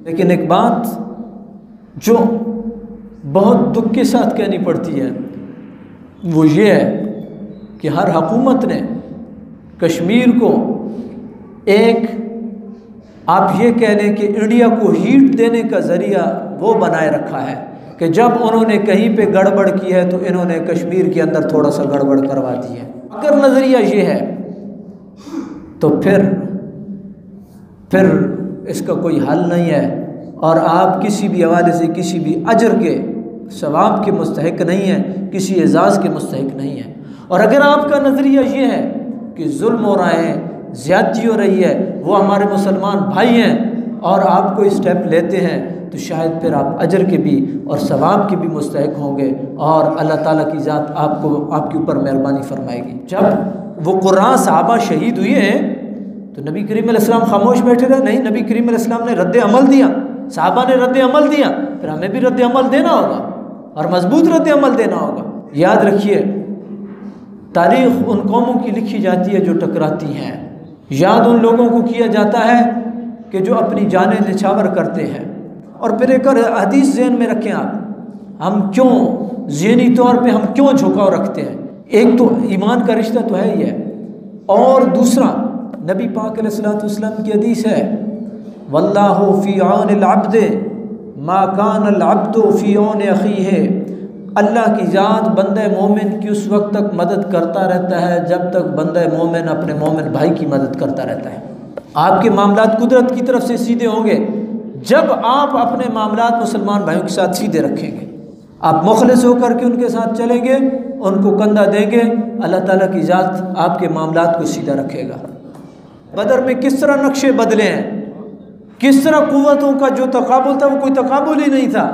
لیکن ایک بات جو بہت دکھ کے ساتھ کہنی پڑتی ہے وہ یہ ہے کہ ہر حکومت نے کشمیر کو ایک آپ یہ کہہ لیں کہ انڈیا کو ہیٹ دینے کا ذریعہ وہ بنائے رکھا ہے کہ جب انہوں نے کہیں پہ گڑبڑ کی ہے تو انہوں نے کشمیر کے اندر تھوڑا سا گڑبڑ کروا دی ہے۔ اگر نظریہ یہ ہے تو پھر اس کا کوئی حل نہیں ہے، اور آپ کسی بھی حوالے سے کسی بھی اجر کے ثواب کے مستحق نہیں ہیں، کسی اعزاز کے مستحق نہیں ہیں۔ اور اگر آپ کا نظریہ یہ ہے کہ ظلم ہو رہا ہے، زیادتی ہو رہی ہے، وہ ہمارے مسلمان بھائی ہیں، اور آپ کو اسٹیپ لیتے ہیں، تو شاید پھر آپ اجر کے بھی اور ثواب کے بھی مستحق ہوں گے، اور اللہ تعالیٰ کی ذات آپ کے اوپر مہربانی فرمائے گی۔ جب وہ قرآن صحابہ شہید ہوئے ہیں تو نبی کریم علیہ السلام خاموش بیٹھے رہے؟ نہیں، نبی کریم علیہ السلام نے رد عمل دیا، صحابہ نے رد عمل دیا، پھر ہمیں بھی رد عمل دینا ہوگا، اور مضبوط رد عمل دینا ہوگا۔ یاد رکھیے، تاریخ ان قوموں کی لکھی جاتی ہے جو ٹکراتی ہیں، یاد ان لوگوں کو کیا جاتا ہے کہ جو اپنی جانیں نچھاور کرتے ہیں۔ اور پھر ایک اور حدیث ذہن میں رکھیں آپ، ہم کیوں ذہنی طور پہ ہم کیوں جھکاؤ رکھتے ہیں؟ ایک تو ایمان کا رشتہ تو ہے ہی ہے، اور دوسرا نبی پاک علیہ الصلوۃ والسلام کی حدیث ہے، واللہ فی عون العبد ما کان العبد فی عون اخیہ، اللہ کی ذات بندہ مومن کی اس وقت تک مدد کرتا رہتا ہے جب تک بندہ مومن اپنے مومن بھائی کی مدد کرتا رہتا ہے۔ آپ کے معاملات قدرت کی طرف سے سیدھے ہوں گے جب آپ اپنے معاملات مسلمان بھائیوں کے ساتھ سیدھے رکھیں گے، آپ مخلص ہو کر کے ان کے ساتھ چلیں گے، ان کو کندھا دیں گے، اللہ تعالیٰ کی ذات آپ کے معاملات کو سیدھا رکھے گا۔ بدر میں کس طرح نقشے بدلے ہیں، کس طرح قوتوں کا جو تقابل تھا وہ کوئی تقابل ہی نہیں تھا،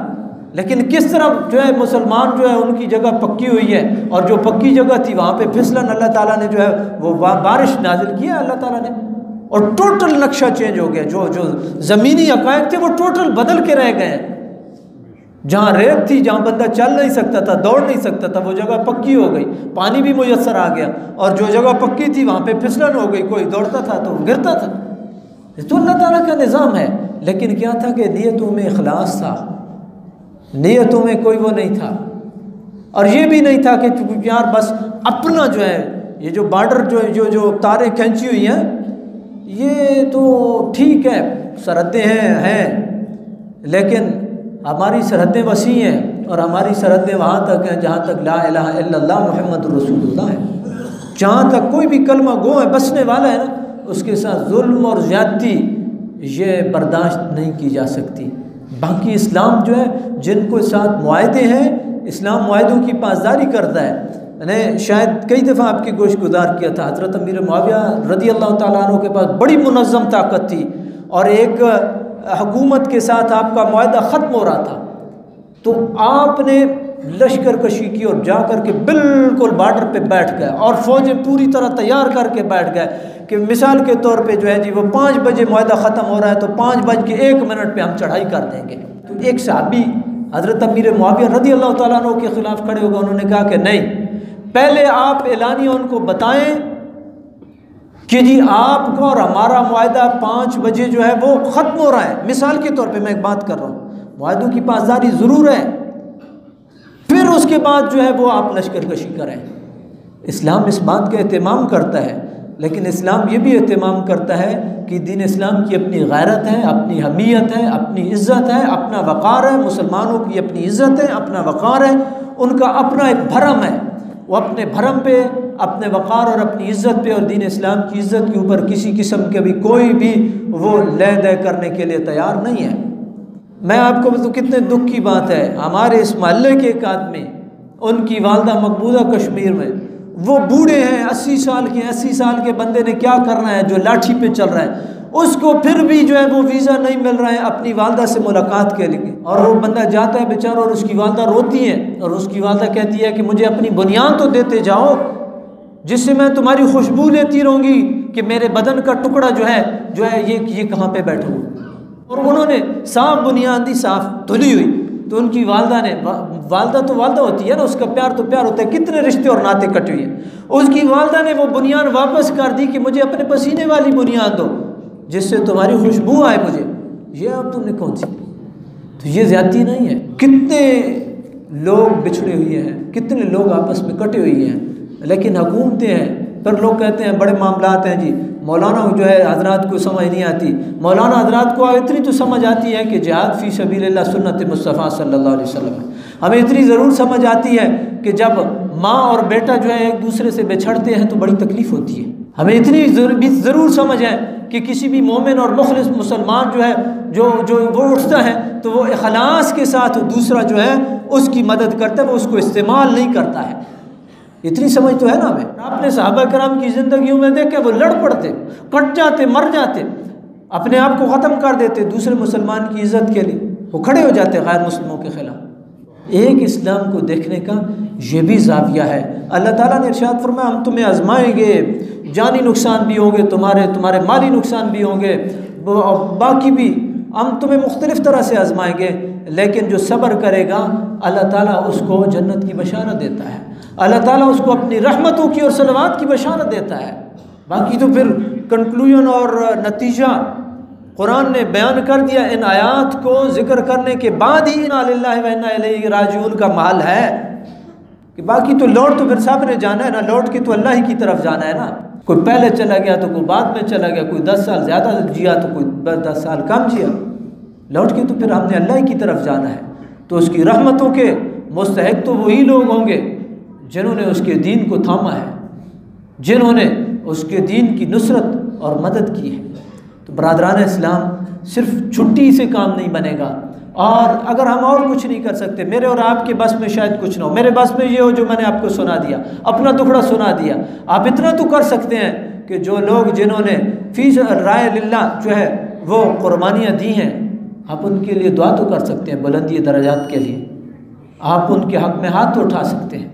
لیکن کس طرح جو ہے مسلمان جو ہے ان کی جگہ پکی ہوئی ہے، اور جو پکی جگہ تھی وہاں پہ پھسلن اللہ تعالیٰ نے جو ہے وہ بارش نازل کیا اللہ تعالیٰ نے، اور ٹوٹل نقشہ چینج ہو گیا، جو زمینی حقائق تھے وہ ٹوٹل بدل کے رہ گئے ہیں۔ جہاں ریت تھی، جہاں بندہ چل نہیں سکتا تھا، دوڑ نہیں سکتا تھا، وہ جگہ پکی ہو گئی، پانی بھی میسر آ گیا، اور جو جگہ پکی تھی وہاں پہ پھسلن ہو گئی، کوئی دوڑتا تھا تو گرتا تھا۔ یہ تو اللہ تعالیٰ کا نظام ہے، لیکن کیا تھا کہ نیتوں میں اخلاص تھا، نیتوں میں کوئی وہ نہیں تھا، اور یہ بھی نہیں تھا کہ یار بس اپنا جو ہے یہ جو بارڈر جو تاریں کھینچی ہوئی ہیں یہ تو ٹھیک ہے، سرحدیں ہیں، لیکن ہماری سرحدیں وسیع ہیں، اور ہماری سرحدیں وہاں تک ہیں جہاں تک لا الہ الا اللہ محمد رسول اللہ ہے، جہاں تک کوئی بھی کلمہ گو ہے بسنے والا ہے نا، اس کے ساتھ ظلم اور زیادتی یہ برداشت نہیں کی جا سکتی۔ باقی اسلام جو ہے جن کو ساتھ معاہدے ہیں، اسلام معاہدوں کی پاسداری کرتا ہے۔ میں نے شاید کئی دفعہ آپ کی گوش گزار کیا تھا، حضرت امیر معاویہ رضی اللہ تعالیٰ عنہ کے پاس بڑی منظم طاقت تھی، اور ایک حکومت کے ساتھ آپ کا معاہدہ ختم ہو رہا تھا، تو آپ نے لشکر کشی کی اور جا کر کے بالکل بارڈر پہ بیٹھ گئے، اور فوجیں پوری طرح تیار کر کے بیٹھ گئے کہ مثال کے طور پہ جو ہے جی وہ 5 بجے معاہدہ ختم ہو رہا ہے تو 5:01 پہ ہم چڑھائی کر دیں گے۔ تو ایک صحابی حضرت امیر معاویہ رضی اللہ تعالیٰ عنہ کے خلاف کھڑے ہو گئے، انہوں نے کہا کہ نہیں، پہلے آپ اعلانیہ ان کو بتائیں کہ جی آپ کا اور ہمارا معاہدہ 5 بجے جو ہے وہ ختم ہو رہا ہے، مثال کے طور پہ میں ایک بات کر رہا ہوں، معاہدوں کی پاسداری ضرور ہے، پھر اس کے بعد جو ہے وہ آپ لشکر کشی کریں۔ اسلام اس بات کا اہتمام کرتا ہے، لیکن اسلام یہ بھی اہتمام کرتا ہے کہ دین اسلام کی اپنی غیرت ہے، اپنی حمیت ہے، اپنی عزت ہے، اپنا وقار ہے، مسلمانوں کی اپنی عزت ہے، اپنا وقار ہے، ان کا اپنا ایک بھرم ہے، وہ اپنے بھرم پہ، اپنے وقار اور اپنی عزت پہ اور دین اسلام کی عزت کے اوپر کسی قسم کے بھی کوئی بھی وہ لے دے کرنے کے لیے تیار نہیں ہے۔ میں آپ کو بتاؤں کتنے دکھ کی بات ہے، ہمارے اس محلے کے ایک آدمی، ان کی والدہ مقبوضہ کشمیر میں، وہ بوڑھے ہیں، 80 سال کے 80 سال کے بندے نے کیا کرنا ہے جو لاٹھی پہ چل رہا ہے، اس کو پھر بھی جو ہے وہ ویزا نہیں مل رہا ہے اپنی والدہ سے ملاقات کے لیے، اور وہ بندہ جاتا ہے بیچارہ، اور اس کی والدہ روتی ہے، اور اس کی والدہ کہتی ہے کہ مجھے اپنی بنیاد تو دیتے جاؤ جس سے میں تمہاری خوشبو لیتی رہوں گی کہ میرے بدن کا ٹکڑا جو ہے یہ کہاں پہ بیٹھا ہوں۔ اور انہوں نے صاف بنیاد دی، صاف دھلی ہوئی، تو ان کی والدہ نے، والدہ تو والدہ ہوتی ہے نا، اس کا پیار تو پیار ہوتا ہے، کتنے رشتے اور ناطے کٹے ہوئے ہیں، اس کی والدہ نے وہ بنیاد واپس کر دی کہ مجھے اپنے پسینے والی بنیاد دو جس سے تمہاری خوشبو آئے مجھے۔ یہ اب تم نے کون سی؟ تو یہ زیادتی نہیں ہے؟ کتنے لوگ بچھڑے ہوئے ہیں، کتنے لوگ آپس میں کٹے ہوئے ہیں، لیکن حکومتیں ہیں، پھر لوگ کہتے ہیں بڑے معاملات ہیں جی، مولانا جو ہے حضرات کو سمجھ نہیں آتی۔ مولانا حضرات کو اتنی تو سمجھ آتی ہے کہ جہاد فی سبیل اللہ سنت مصطفیٰ صلی اللہ علیہ وسلم ہے۔ ہمیں اتنی ضرور سمجھ آتی ہے کہ جب ماں اور بیٹا جو ہے ایک دوسرے سے بچھڑتے ہیں تو بڑی تکلیف ہوتی ہے۔ ہمیں اتنی ضرور سمجھ ہے کہ کسی بھی مومن اور مخلص مسلمان جو ہے جو وہ اٹھتا ہے تو وہ اخلاص کے ساتھ دوسرا جو ہے اس کی مدد کرتا ہے، وہ اس کو استعمال نہیں کرتا ہے۔ اتنی سمجھ تو ہے نا ہمیں۔ آپ نے صحابہ کرام کی زندگیوں میں دیکھے، وہ لڑ پڑتے، کٹ جاتے، مر جاتے، اپنے آپ کو ختم کر دیتے دوسرے مسلمان کی عزت کے لیے، وہ کھڑے ہو جاتے غیر مسلموں کے خلاف۔ ایک اسلام کو دیکھنے کا یہ بھی زاویہ ہے۔ اللہ تعالیٰ نے ارشاد فرمایا ہم تمہیں آزمائیں گے، جانی نقصان بھی ہوں گے، تمہارے مالی نقصان بھی ہوں گے، باقی بھی ہم تمہیں مختلف طرح سے آزمائیں گے، لیکن جو صبر کرے گا اللہ تعالیٰ اس کو جنت کی بشارت دیتا ہے، اللہ تعالیٰ اس کو اپنی رحمتوں کی اور صلوات کی بشارت دیتا ہے۔ باقی تو پھر کنکلوژن اور نتیجہ قرآن نے بیان کر دیا ان آیات کو ذکر کرنے کے بعد ہی انا للہ و انا الیہ راجعون کا محل ہے کہ باقی تو لوٹ تو پھر سب نے جانا ہے نا، لوٹ کے تو اللہ ہی کی طرف جانا ہے نا۔ کوئی پہلے چلا گیا تو کوئی بعد میں چلا گیا، کوئی 10 سال زیادہ جیا تو کوئی 10 سال کم جیا، لوٹ کے تو پھر ہم نے اللہ ہی کی طرف جانا ہے۔ تو اس کی رحمتوں کے مستحق تو وہی لوگ ہوں گے جنہوں نے اس کے دین کو تھاما ہے، جنہوں نے اس کے دین کی نصرت اور مدد کی ہے۔ تو برادران اسلام صرف چھٹی سے کام نہیں بنے گا، اور اگر ہم اور کچھ نہیں کر سکتے، میرے اور آپ کے بس میں شاید کچھ نہ ہو، میرے بس میں یہ ہو جو میں نے آپ کو سنا دیا، اپنا دکھڑا سنا دیا، آپ اتنا تو کر سکتے ہیں کہ جو لوگ جنہوں نے فی رائے للہ جو ہے وہ قربانیاں دی ہیں، آپ ان کے لیے دعا تو کر سکتے ہیں بلندی درجات کے لیے، آپ ان کے حق میں ہاتھ تو اٹھا سکتے ہیں۔